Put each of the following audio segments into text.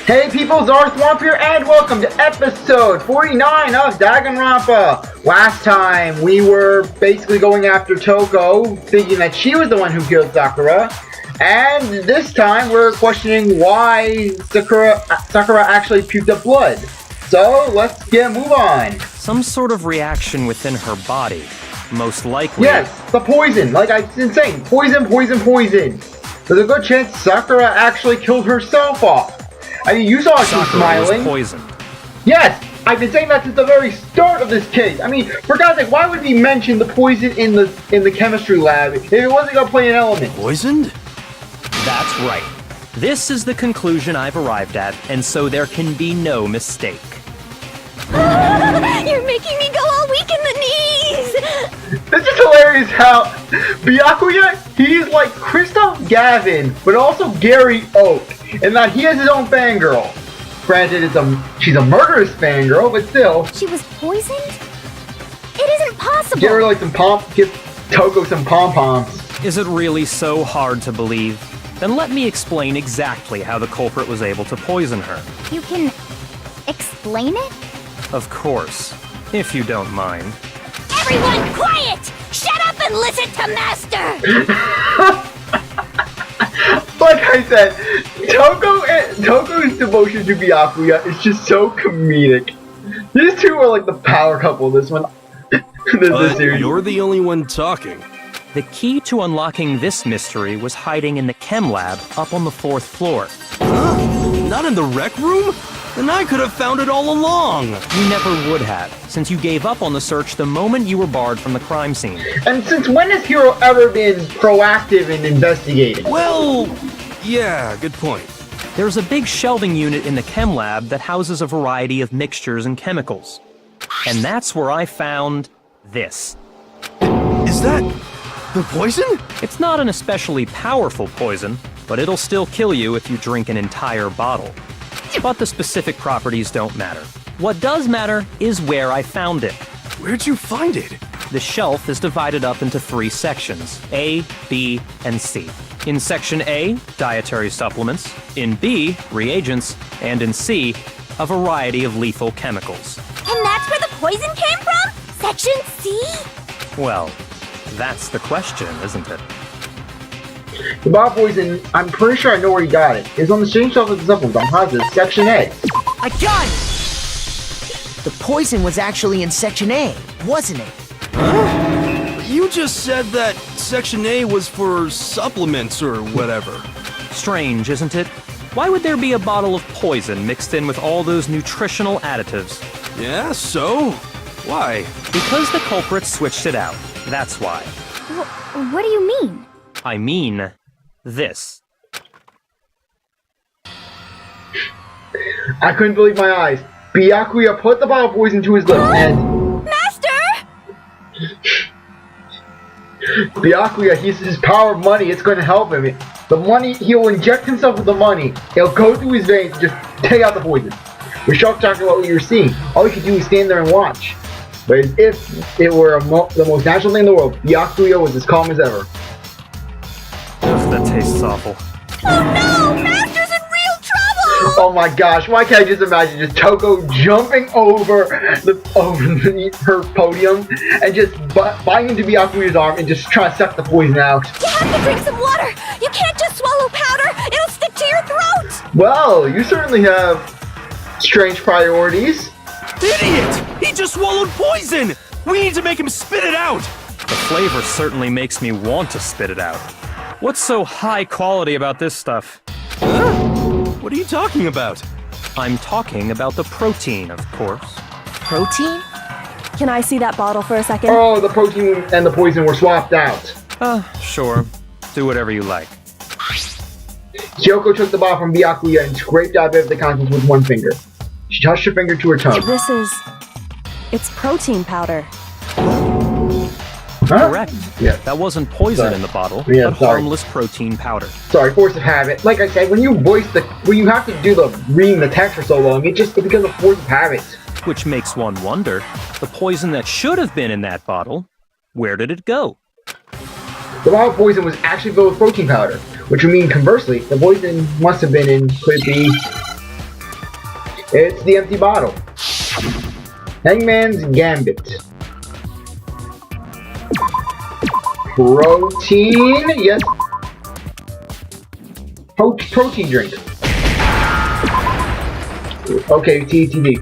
Hey people, Swamp here, and welcome to episode 49 of Danganronpa. Last time, we were basically going after Toko, thinking that she was the one who killed Sakura. And this time, we're questioning why Sakura actually puked up blood. So, let's move on. Some sort of reaction within her body, most likely. Yes, the poison. Like I've been saying, poison. There's a good chance Sakura actually killed herself off. I mean, you saw she was smiling. Poison. Yes, I've been saying that since the very start of this case. I mean, for God's sake, why would we mention the poison in the chemistry lab if it wasn't gonna play an element? Poisoned? That's right. This is the conclusion I've arrived at, and so there can be no mistake. You're making me go all weak in the knees! It's just hilarious how Byakuya, he's like Christoph Gavin, but also Gary Oak, and that he has his own fangirl. Granted, she's a murderous fangirl, but still. She was poisoned? It isn't possible! Give her like give Toko some pom-poms. Is it really so hard to believe? Then let me explain exactly how the culprit was able to poison her. You can explain it? Of course, if you don't mind. Everyone quiet! Shut up and listen to Master! Like I said, Toko's devotion to Byakuya is just so comedic. These two are like the power couple in this one. This series. You're the only one talking. The key to unlocking this mystery was hiding in the chem lab up on the 4th floor. Huh? Not in the rec room? Then I could have found it all along. You never would have, since you gave up on the search the moment you were barred from the crime scene. And since when has Hiro ever been proactive in investigating? Well, yeah, good point. There's a big shelving unit in the chem lab that houses a variety of mixtures and chemicals. And that's where I found this. Is that the poison? It's not an especially powerful poison, but it'll still kill you if you drink an entire bottle. But the specific properties don't matter. What does matter is where I found it. Where'd you find it? The shelf is divided up into 3 sections, A, B, and C. In section A, dietary supplements. In B, reagents. And in C, a variety of lethal chemicals. And that's where the poison came from? Section C? Well, that's the question, isn't it? The bottle poison, I'm pretty sure I know where you got it. It's on the same shelf as the supplements. I'm positive. Section A. I got it! The poison was actually in Section A, wasn't it? Huh? You just said that Section A was for supplements or whatever. Strange, isn't it? Why would there be a bottle of poison mixed in with all those nutritional additives? Yeah, so? Why? Because the culprit switched it out. That's why. What do you mean? I mean, this. I couldn't believe my eyes. Byakuya put the bottle of poison to his lips and... Master! Byakuya, he uses his power of money. It's going to help him. The money, he'll inject himself with the money. It'll go through his veins and just take out the poison. We're shocked talking about what you were seeing. All you could do was stand there and watch. But as if it were the most natural thing in the world, Byakuya was as calm as ever. Ugh, that tastes awful. Oh no! Master's in real trouble! Oh my gosh, why can't I just imagine just Toko jumping over her podium and just biting into Byakuya's arm and just trying to suck the poison out. You have to drink some water! You can't just swallow powder! It'll stick to your throat! Well, you certainly have strange priorities. Idiot! He just swallowed poison! We need to make him spit it out! The flavor certainly makes me want to spit it out. What's so high quality about this stuff? Huh? What are you talking about? I'm talking about the protein, of course. Protein? Can I see that bottle for a second? Oh, the protein and the poison were swapped out. Sure. Do whatever you like. Kyoko took the bottle from Byakuya and scraped out a bit of the contents with one finger. She touched her finger to her tongue. It's protein powder. Huh? Correct. Yeah. That wasn't poison in the bottle, Yeah, but sorry. harmless protein powder. Sorry, force of habit. Like I said, when you have to do reading the text for so long, it becomes a force of habit. Which makes one wonder, the poison that should have been in that bottle, where did it go? The bottle of poison was actually filled with protein powder, which would mean conversely, the poison must have been in, could it be, It's the empty bottle. Hangman's Gambit. Protein, yes. Protein drink. Okay, TTD.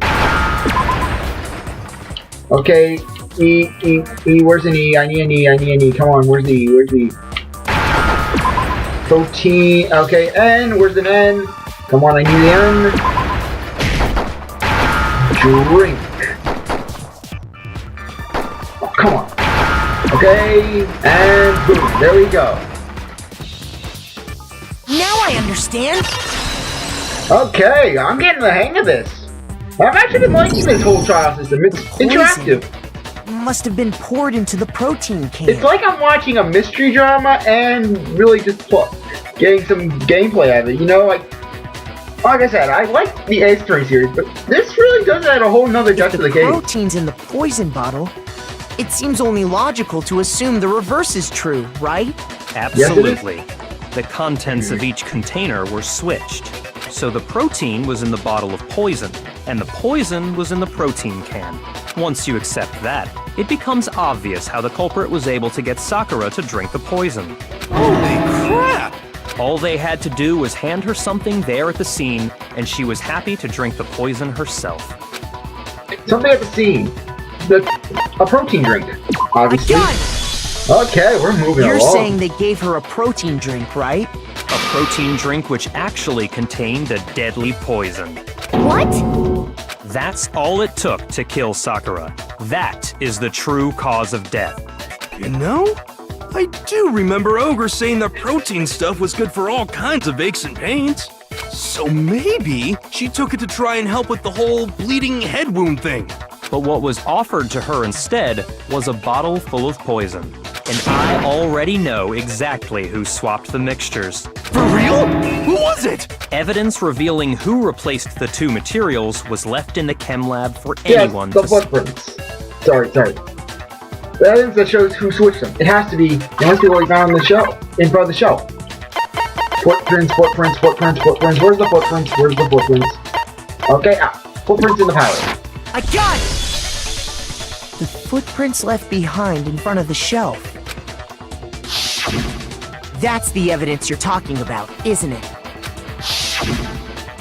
Okay, E, where's an E? I need an E. Come on, where's the E? Protein, okay, N, where's an N? Come on, I need the N. Drink. Oh, come on. Okay, and boom, there we go. Now I understand. Okay, I'm getting the hang of this. I've actually been liking this whole trial system. It's interactive. Must have been poured into the protein can. It's like I'm watching a mystery drama and really just getting some gameplay out of it. You know, like I said, I like the Ace Attorney series, but this really does add a whole nother depth to the game. If the protein's in the poison bottle, it seems only logical to assume the reverse is true, right? Absolutely. The contents of each container were switched. So the protein was in the bottle of poison, and the poison was in the protein can. Once you accept that, it becomes obvious how the culprit was able to get Sakura to drink the poison. Holy crap! All they had to do was hand her something there at the scene, and she was happy to drink the poison herself. Something at the scene. A protein drink, obviously. Okay, we're moving along. You're saying they gave her a protein drink, right? A protein drink which actually contained a deadly poison. What? That's all it took to kill Sakura. That is the true cause of death. You know, I do remember Ogre saying that protein stuff was good for all kinds of aches and pains. So maybe she took it to try and help with the whole bleeding head wound thing. But what was offered to her instead was a bottle full of poison. And I already know exactly who swapped the mixtures. For real? Who was it? Evidence revealing who replaced the two materials was left in the chem lab for Yes, anyone the to footprints. Sorry. The evidence that shows who switched them. It must be what we found on the shelf, in front of the shelf. Footprints. Where's the footprints? Okay, footprints in the palette. I got it! The footprints left behind in front of the shelf. That's the evidence you're talking about, isn't it?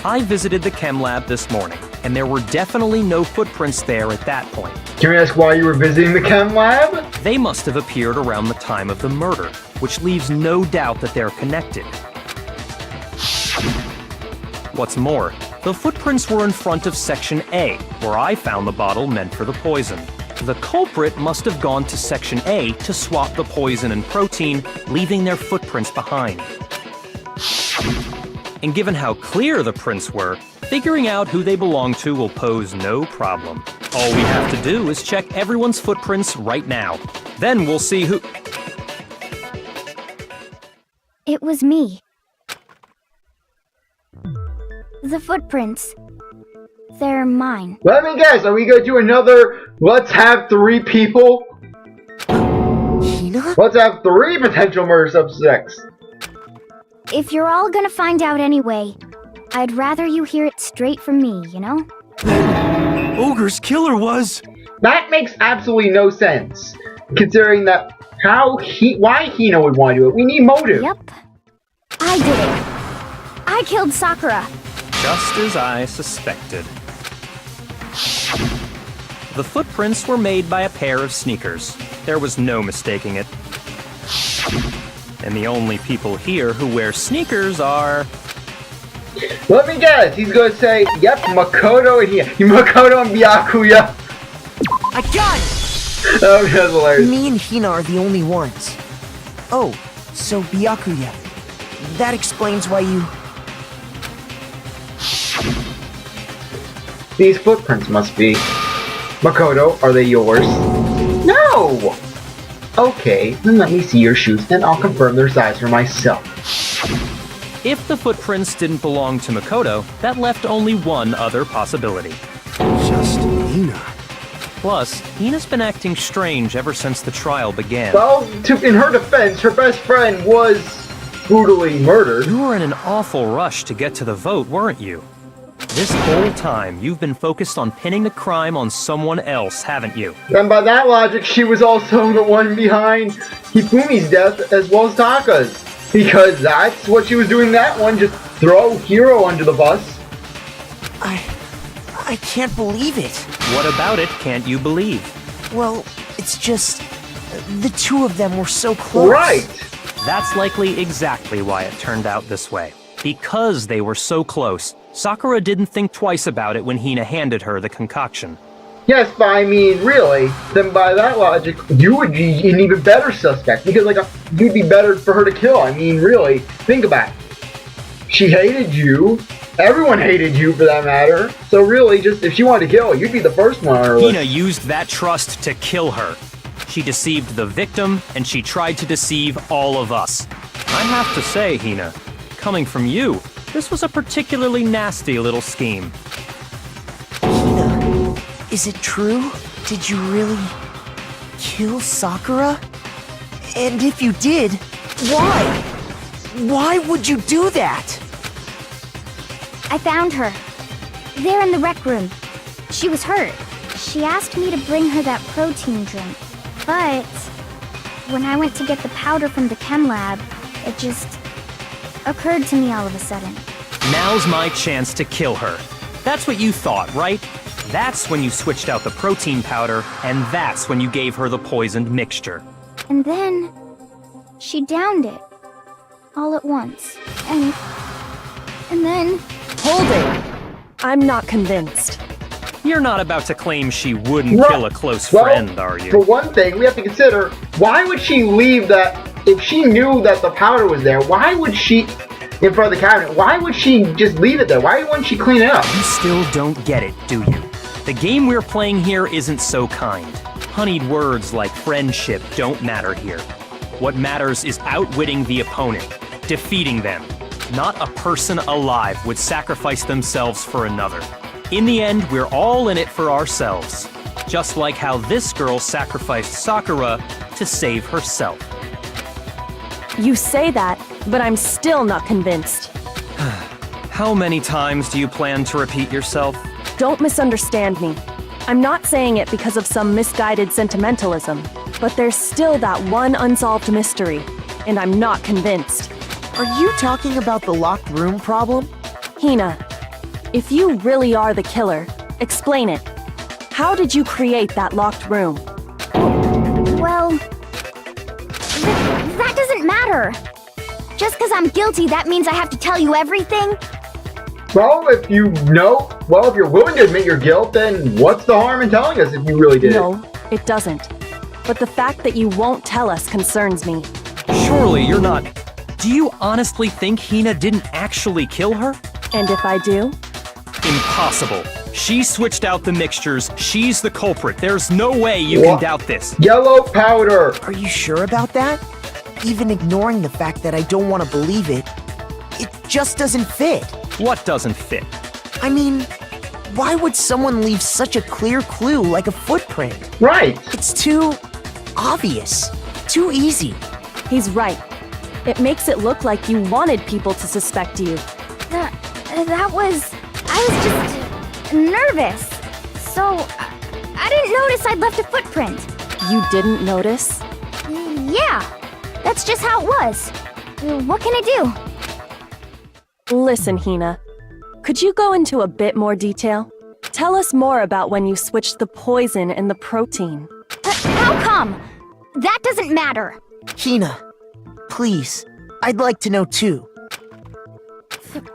I visited the chem lab this morning, and there were definitely no footprints there at that point. Can we ask why you were visiting the chem lab? They must have appeared around the time of the murder, which leaves no doubt that they're connected. What's more, the footprints were in front of Section A, where I found the bottle meant for the poison. The culprit must have gone to Section A to swap the poison and protein, leaving their footprints behind. And given how clear the prints were, figuring out who they belong to will pose no problem. All we have to do is check everyone's footprints right now. Then we'll see who... It was me. The footprints. They're mine. Let me guess, are we going to do another let's have 3 people? Hina? Let's have 3 potential murder suspects. If you're all gonna find out anyway, I'd rather you hear it straight from me, you know? Ogre's killer was... That makes absolutely no sense, considering that why Hina would want to do it. We need motive. Yep. I did it. I killed Sakura. Just as I suspected. The footprints were made by a pair of sneakers. There was no mistaking it. And the only people here who wear sneakers are... Let me guess, he's going to say, yep, Makoto and Makoto and Byakuya. I got it! That was hilarious. Me and Hina are the only ones. Oh, so Byakuya. That explains why you... These footprints must be... Makoto, are they yours? No! Okay, then let me see your shoes and I'll confirm their size for myself. If the footprints didn't belong to Makoto, that left only one other possibility. Just Hina. Plus, Hina's been acting strange ever since the trial began. Well, in her defense, her best friend was brutally murdered. You were in an awful rush to get to the vote, weren't you? This whole time, you've been focused on pinning the crime on someone else, haven't you? And by that logic, she was also the one behind Hifumi's death as well as Taka's. Because that's what she was doing that one, just throw Hiro under the bus. I can't believe it. What about it can't you believe? Well, it's just the two of them were so close. Right! That's likely exactly why it turned out this way. Because they were so close, Sakura didn't think twice about it when Hina handed her the concoction. Yes, but I mean, really, then by that logic, you would be an even better suspect, because, like, you'd be better for her to kill. I mean, really, think about it. She hated you, everyone hated you for that matter, so really, just, if she wanted to kill, you'd be the first one on her list. Hina used that trust to kill her. She deceived the victim, and she tried to deceive all of us. I have to say, Hina, coming from you, this was a particularly nasty little scheme. Hina, is it true? Did you really kill Sakura? And if you did, why? Why would you do that? I found her. There in the rec room. She was hurt. She asked me to bring her that protein drink. But when I went to get the powder from the chem lab, it just occurred to me all of a sudden. Now's my chance to kill her. That's what you thought, right? That's when you switched out the protein powder, and that's when you gave her the poisoned mixture. And then she downed it all at once. And then Hold it! I'm not convinced. You're not about to claim she wouldn't Right. kill a close Well, friend, are For you? one thing, we have to consider, why would she leave that, if she knew that the powder was there, why would she, in front of the cabinet, why would she just leave it there? Why wouldn't she clean it up? You still don't get it, do you? The game we're playing here isn't so kind. Honeyed words like friendship don't matter here. What matters is outwitting the opponent, defeating them. Not a person alive would sacrifice themselves for another. In the end, we're all in it for ourselves. Just like how this girl sacrificed Sakura to save herself. You say that, but I'm still not convinced. How many times do you plan to repeat yourself? Don't misunderstand me. I'm not saying it because of some misguided sentimentalism, but there's still that one unsolved mystery, and I'm not convinced. Are you talking about the locked room problem? Hina, if you really are the killer, explain it. How did you create that locked room? well, that doesn't matter. Just because I'm guilty, that means I have to tell you everything? Well, if you know, if you're willing to admit your guilt, then what's the harm in telling us if you really did it? No, it doesn't. But the fact that you won't tell us concerns me. Surely you're not... Do you honestly think Hina didn't actually kill her? And if I do? Impossible. She switched out the mixtures. She's the culprit. There's no way you can What? doubt this. Yellow powder! Are you sure about that? Even ignoring the fact that I don't want to believe it, it just doesn't fit. What doesn't fit? I mean, why would someone leave such a clear clue like a footprint? Right! It's too obvious, too easy. He's right. It makes it look like you wanted people to suspect you. That was... I was just nervous. So, I didn't notice I'd left a footprint. You didn't notice? Yeah, that's just how it was. What can I do? Listen, Hina. Could you go into a bit more detail? Tell us more about when you switched the poison and the protein. How come? That doesn't matter. Hina, please, I'd like to know too.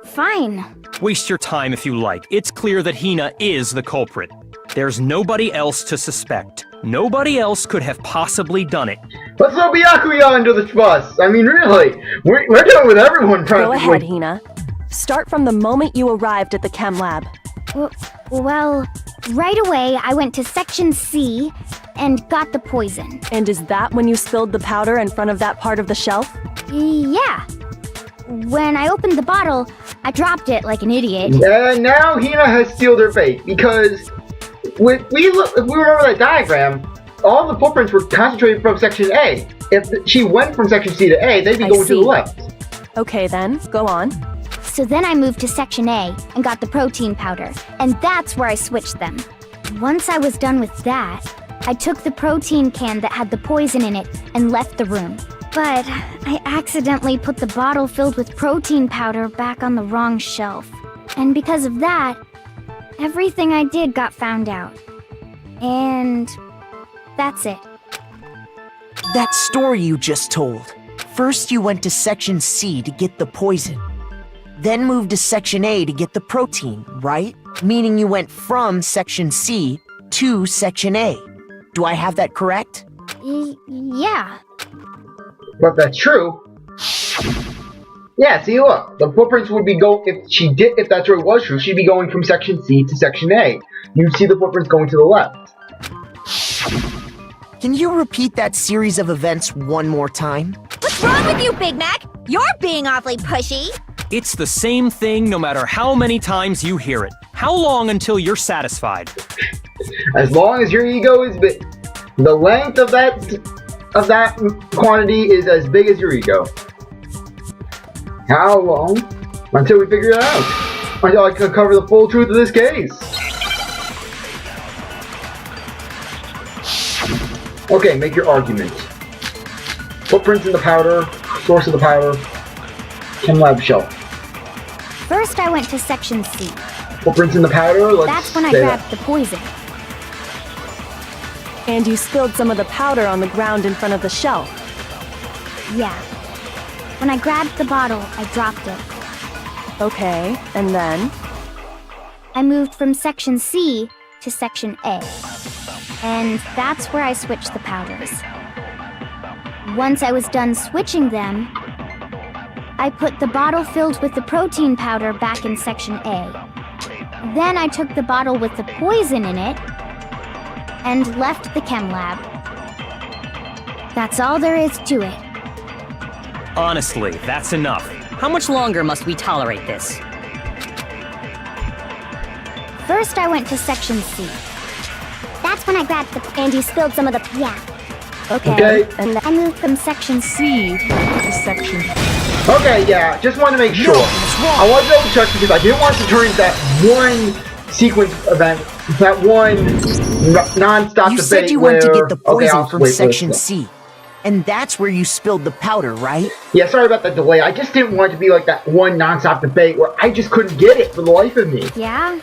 Fine. Waste your time if you like. It's clear that Hina is the culprit. There's nobody else to suspect. Nobody else could have possibly done it. Let's throw Byakuya under the bus! I mean, really, we're doing with everyone Go practically. ahead, Hina. Start from the moment you arrived at the chem lab. Well, right away I went to Section C and got the poison. And is that when you spilled the powder in front of that part of the shelf? Yeah. When I opened the bottle, I dropped it like an idiot. And now Hina has sealed her fate, because if we remember that diagram, all the footprints were concentrated from Section A. If she went from Section C to A, they'd be I going to see. the left. Okay then, go on. So then I moved to Section A and got the protein powder, and that's where I switched them. Once I was done with that, I took the protein can that had the poison in it and left the room. But I accidentally put the bottle filled with protein powder back on the wrong shelf. And because of that, everything I did got found out. And that's it. That story you just told. First you went to Section C to get the poison. Then moved to Section A to get the protein, right? Meaning you went from Section C to Section A. Do I have that correct? Yeah. But that's true. Yeah, see, look, the footprints would be if that's where it was true, she'd be going from Section C to Section A. You'd see the footprints going to the left. Can you repeat that series of events one more time? What's wrong with you, Big Mac? You're being awfully pushy. It's the same thing no matter how many times you hear it. How long until you're satisfied? As long as your ego is big. The length of that quantity is as big as your ego. How long? Until we figure it out. Until I can cover the full truth of this case. Okay, make your argument. Footprints in the powder, source of the powder, chem lab shelf. First I went to Section C. Footprints in the powder, That's when I grabbed the poison. And you spilled some of the powder on the ground in front of the shelf. Yeah. When I grabbed the bottle, I dropped it. Okay, and then? I moved from Section C to Section A. And that's where I switched the powders. Once I was done switching them, I put the bottle filled with the protein powder back in Section A. Then I took the bottle with the poison in it and left the chem lab. That's all there is to it. Honestly, that's enough. How much longer must we tolerate this? First I went to Section C. That's when I grabbed the... And you spilled some of the... Yeah. Okay, and then I moved from Section C to Section... Okay, yeah, just wanted to make sure. I wanted to double check because I didn't want to turn into that one sequence event, that one non-stop debate. You said you went to get the poison okay, from Section C. And that's where you spilled the powder, right? Yeah, sorry about the delay. I just didn't want it to be like that one non-stop debate where I just couldn't get it for the life of me. Yeah?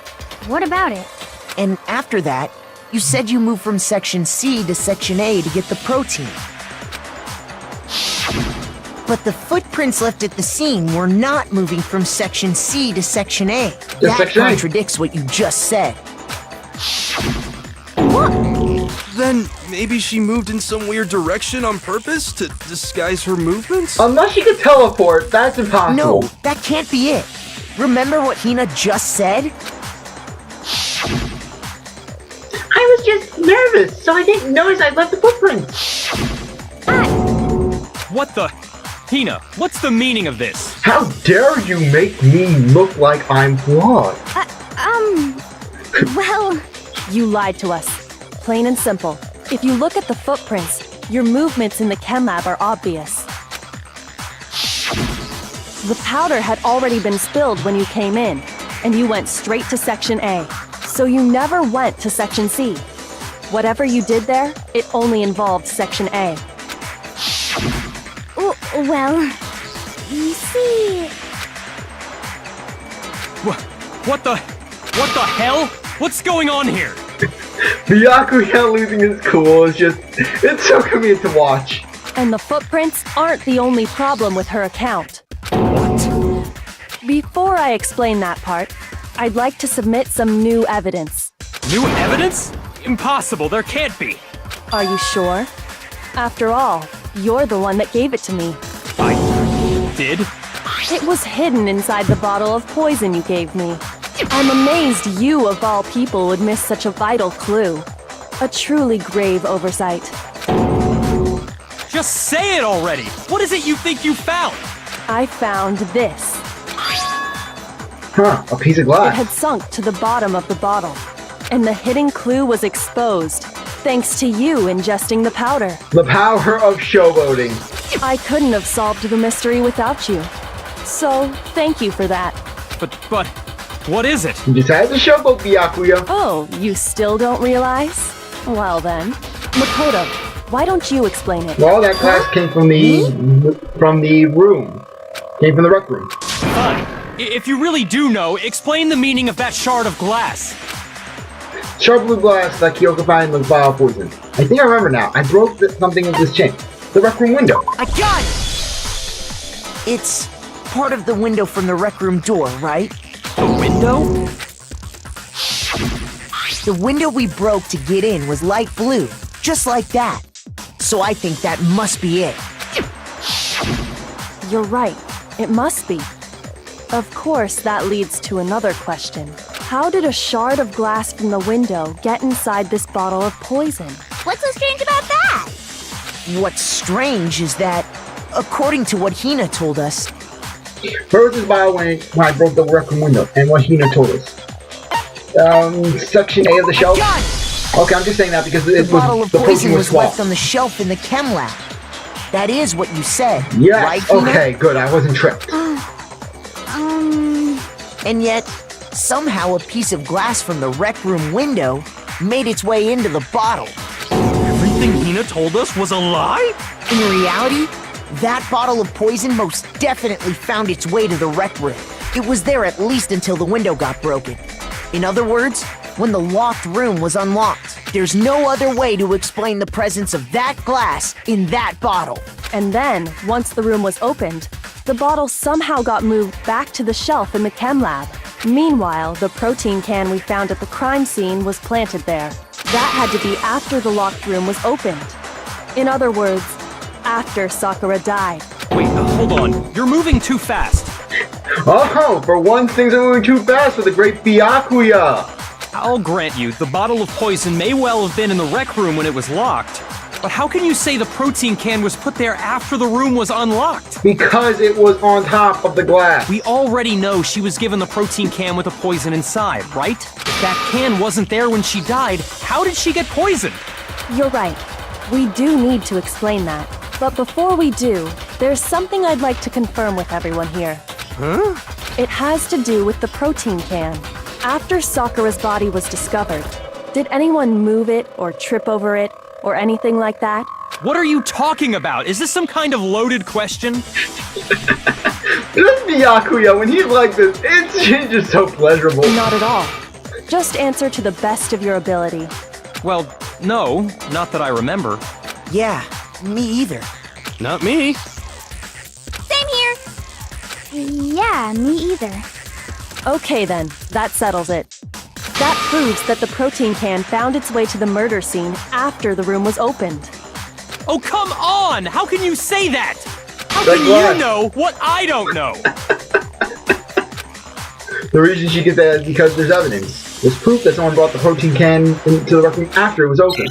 What about it? And after that, you said you moved from Section C to Section A to get the protein. But the footprints left at the scene were not moving from Section C to Section A. That Section A. contradicts what you just said. Then maybe she moved in some weird direction on purpose to disguise her movements? Unless she could teleport, that's impossible. No, that can't be it. Remember what Hina just said? I was just nervous, so I didn't notice I left the footprints. What the? Hina, what's the meaning of this? How dare you make me look like I'm flawed? Well... you lied to us. Plain and simple. If you look at the footprints, your movements in the chem lab are obvious. The powder had already been spilled when you came in, and you went straight to Section A. So you never went to Section C. Whatever you did there, it only involved Section A. Well... You see... What the hell? What's going on here? Byakuya losing his cool is just... It's so convenient to watch. And the footprints aren't the only problem with her account. What? Before I explain that part, I'd like to submit some new evidence. New evidence? Impossible, there can't be. Are you sure? After all, you're the one that gave it to me. I did? It was hidden inside the bottle of poison you gave me. I'm amazed you, of all people, would miss such a vital clue. A truly grave oversight. Just say it already! What is it you think you found? I found this. Huh, a piece of It glass. had sunk to the bottom of the bottle, and the hidden clue was exposed, thanks to you ingesting the powder. The power of showboating. I couldn't have solved the mystery without you. So, thank you for that. But, what is it? You just had to showboat Byakuya. Oh, you still don't realize? Well then. Makoto, why don't you explain it? Well, that glass came from the room. Came from the rec room. Fine. If you really do know, explain the meaning of that shard of glass. Sharp blue glass that Kyoko found in the vial of poison. I think I remember now. I broke something of this chain. The rec room window. I got it! It's part of the window from the rec room door, right? The window? The window we broke to get in was light blue, just like that. So I think that must be it. You're right. It must be. Of course, that leads to another question. How did a shard of glass from the window get inside this bottle of poison? What's so strange about that? What's strange is that, according to what Hina told us, Where was this vial when I broke the rec room window? And what Hina told us? Section A of the shelf? Okay, I'm just saying that because the bottle of the poison was swapped. left on the shelf in the chem lab. That is what you said, Yes, right, Hina? okay, good, I wasn't tricked. And yet, somehow a piece of glass from the rec room window made its way into the bottle. Everything Hina told us was a lie? In reality, that bottle of poison most definitely found its way to the rec room. It was there at least until the window got broken. In other words, when the locked room was unlocked. There's no other way to explain the presence of that glass in that bottle. And then, once the room was opened, the bottle somehow got moved back to the shelf in the chem lab. Meanwhile, the protein can we found at the crime scene was planted there. That had to be after the locked room was opened. In other words, after Sakura died. Wait, hold on. You're moving too fast. Oh, for once things are moving too fast for the great Byakuya. I'll grant you, the bottle of poison may well have been in the rec room when it was locked. But how can you say the protein can was put there after the room was unlocked? Because it was on top of the glass. We already know she was given the protein can with the poison inside, right? If that can wasn't there when she died, how did she get poisoned? You're right. We do need to explain that. But before we do, there's something I'd like to confirm with everyone here. Huh? It has to do with the protein can. After Sakura's body was discovered, did anyone move it or trip over it or anything like that? What are you talking about? Is this some kind of loaded question? This Byakuya, when he's like this, it's just so pleasurable. Not at all. Just answer to the best of your ability. Well, no, not that I remember. Yeah, me either. Not me. Same here. Yeah, me either. Okay then, that settles it. That proves that the protein can found its way to the murder scene after the room was opened. Oh, come on! How can you say that? How That's can why. you know what I don't know? The reason she gets that is because there's evidence. There's proof that someone brought the protein can into the rec room after it was open.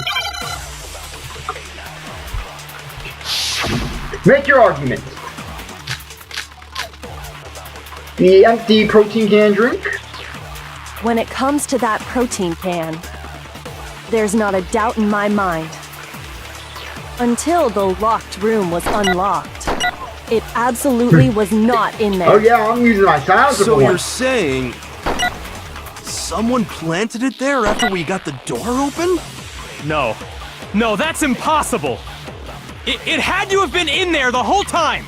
Make your argument. The empty protein can drink? When it comes to that protein can, there's not a doubt in my mind. Until the locked room was unlocked, it absolutely was not in there. Oh yeah, I'm using my silencer So for you're once. saying someone planted it there after we got the door open? No. No, that's impossible! It had to have been in there the whole time!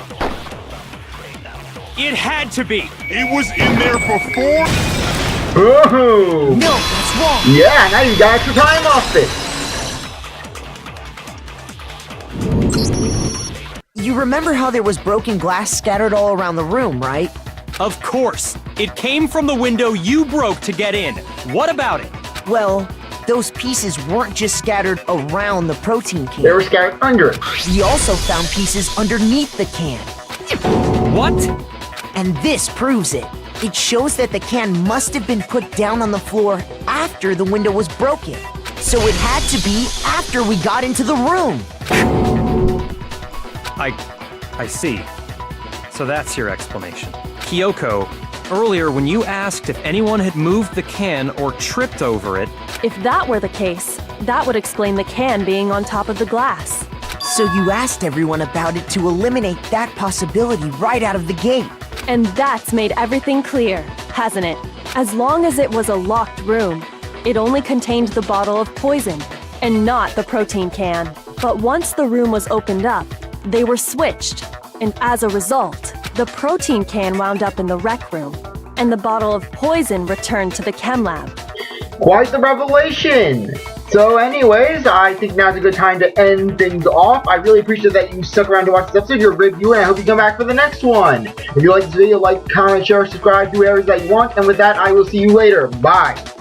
It had to be! It was in there before. Oh! No, that's wrong. Yeah, now you got extra time off it. You remember how there was broken glass scattered all around the room, right? Of course! It came from the window you broke to get in. What about it? Well, those pieces weren't just scattered around the protein They can. were scattered under it. We also found pieces underneath the can. What? And this proves it. It shows that the can must have been put down on the floor after the window was broken. So it had to be after we got into the room. I see. So that's your explanation. Kyoko, earlier when you asked if anyone had moved the can or tripped over it, If that were the case, that would explain the can being on top of the glass. So you asked everyone about it to eliminate that possibility right out of the gate. And that's made everything clear. hasn't it? As long as it was a locked room, it only contained the bottle of poison, and not the protein can. But once the room was opened up, they were switched, and as a result, the protein can wound up in the rec room, and the bottle of poison returned to the chem lab. Quite the revelation! So anyways, I think now's a good time to end things off. I really appreciate that you stuck around to watch this episode, your review, and I hope you come back for the next one. If you like this video, like, comment, share, subscribe, do whatever that you want, and with that, I will see you later. Bye!